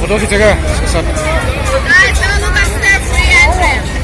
Photo खींचेगा इसके साथ. Guys, don't look at the free entrance.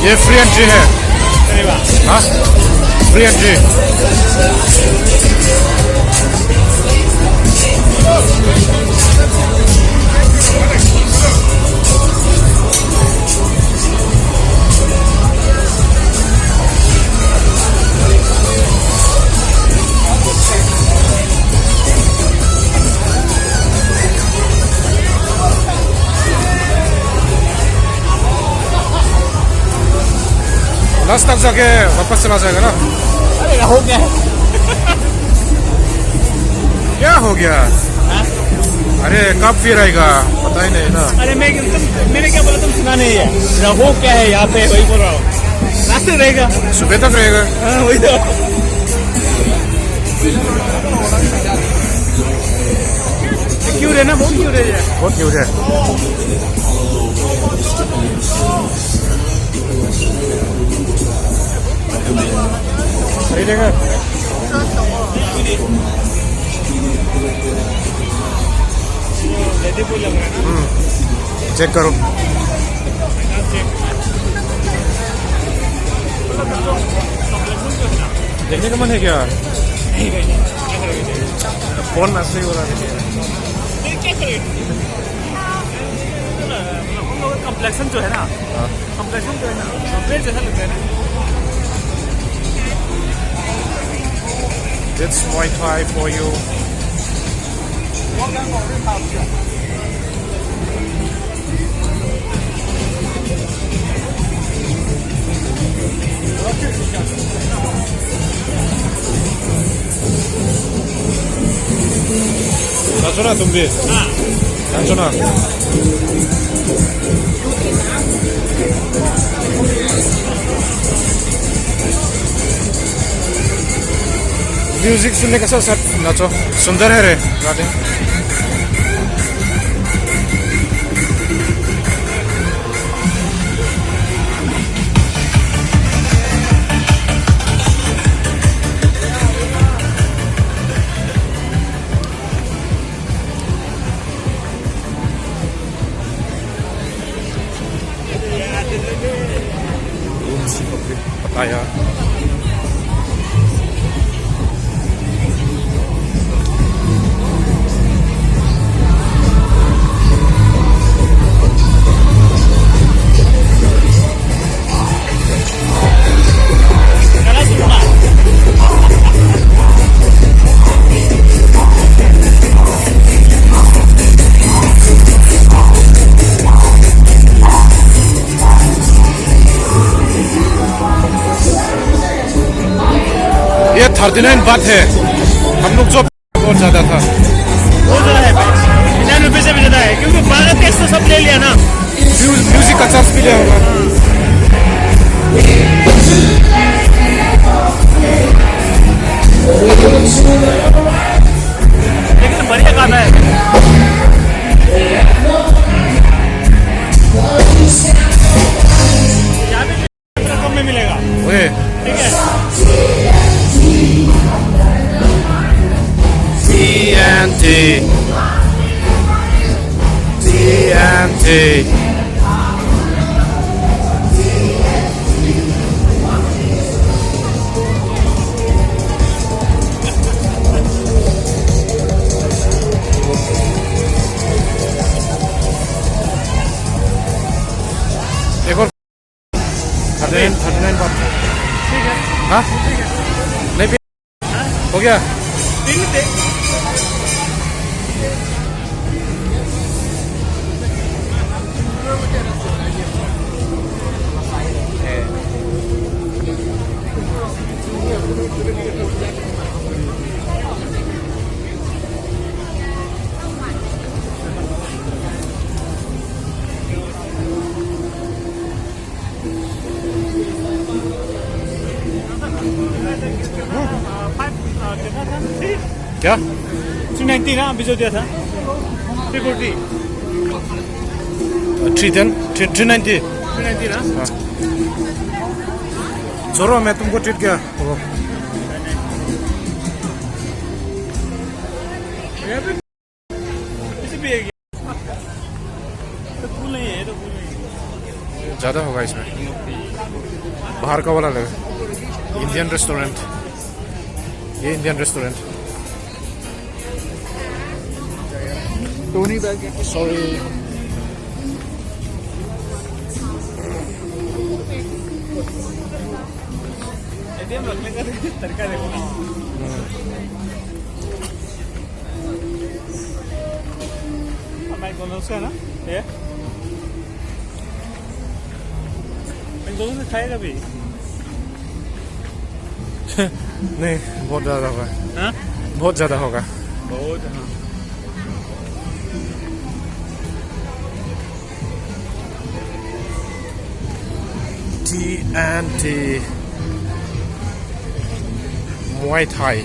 ये फ्री एंट्री है. हाँ, फ्री एंट्री. लास्ट तक जाके वापस चला जाएगा ना. अरे हो गया है. क्या हो गया? अरे कब फिर आएगा पता ही नहीं ना. अरे मैंने क्या बोला तुम सुना नहीं है. हो क्या है यहाँ पे वही बोल रहा हूँ. रास्ते रहेगा. सुबह तक रहेगा. हाँ वही तो. क्यों है ना, बहुत क्यों है. बहुत क्यूट है. सही जगह. चेक करो. देखने का मन है क्या? फोन ऐसे ही हो रहा है. कम्प्लेक्शन जो है ना, कम्प्लेक्शन जो है ना, कंप्लेट जैसा लगता है ना. That's Muay Thai for you. नाचो ना तुम भी. नाचो ना. म्यूजिक सुनने के साथ साथ नाचो. सुंदर है रे गाने. Pattaya. 39 बात है हम लोग जो बहुत ज़्यादा था वो जो है 99 से भी ज़्यादा है क्योंकि 12 टेस्ट तो सब ले लिया ना म्यूजिक का चार्ज भी लिया होगा लेकिन बढ़िया गाना है यहाँ पे कम में मिलेगा ओए ठीक है TNT TNT एक और 39 बात ठीक है हाँ नहीं भी हो गया क्या 390 ना अभी जो दिया था 340 390 390 ना जोरो मैं तुमको ट्रीट किया इसे भी है क्या तो फूल नहीं है तो फूल नहीं है ज़्यादा होगा इसमें बाहर का वाला लगा इंडियन रेस्टोरेंट ये Indian restaurant Tony bag sorry ATM रखने का तरीका देखो ना मैकडोनल्ड्स का ना ये मैकडोनल्ड्स में खाएगा भी नहीं बहुत ज़्यादा होगा हाँ बहुत ज़्यादा होगा बहुत हाँ TNT Muay Thai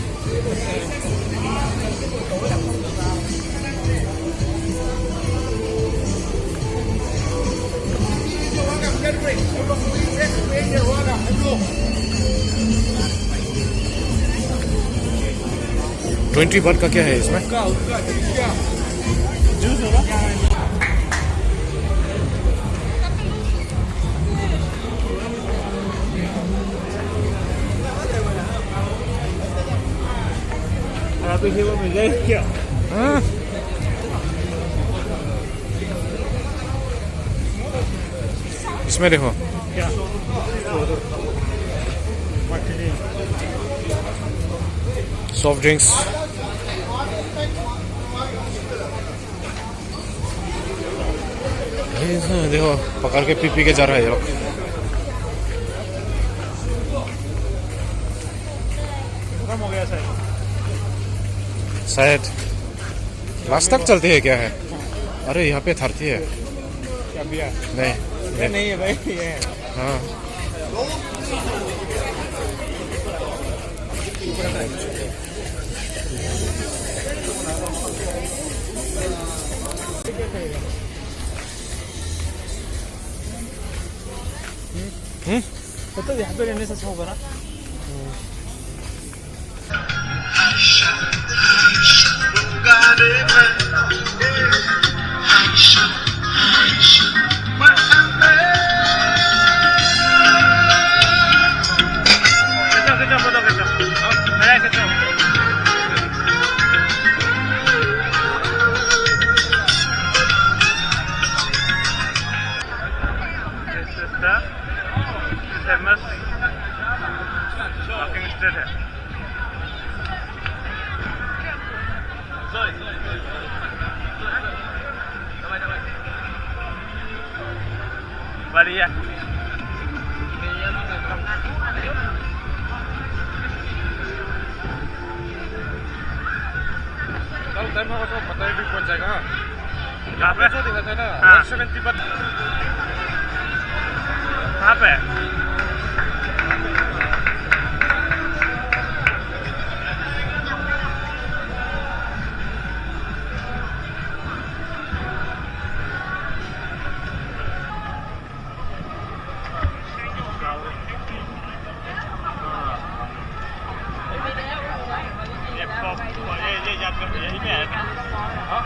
$20 बात का क्या है इसमें जूस होगा आप इसे वो मिल जाएगा क्या हाँ? इसमें देखो क्या सॉफ्ट ड्रिंक्स देखो पकड़ के पी के जा रहा है ये लोग खत्म हो गया सर शायद लास्ट तक चलती है क्या है अरे यहाँ पे थरती है क्या बिया नहीं नहीं है भाई ये है हाँ तो यहाँ पे रहने से अच्छा होगा ना फेमस वॉकिंग स्ट्रीट है बढ़िया टाइम होगा तो पता ही भी पहुंच जाएगा। कहाँ पे? जो दिखाता है ना हाँ। 170 पर। कहाँ पे? यहीं पे आया था। हाँ?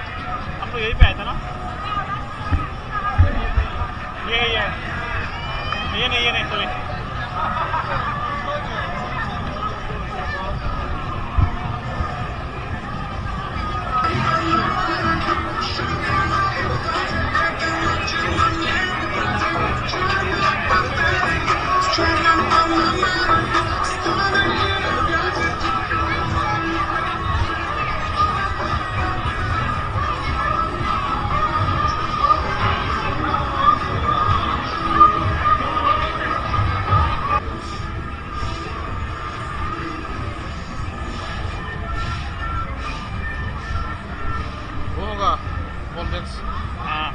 हम लोग यहीं पे आया था ना? ये नहीं सॉरी। वो होगा बॉल बेंच। हाँ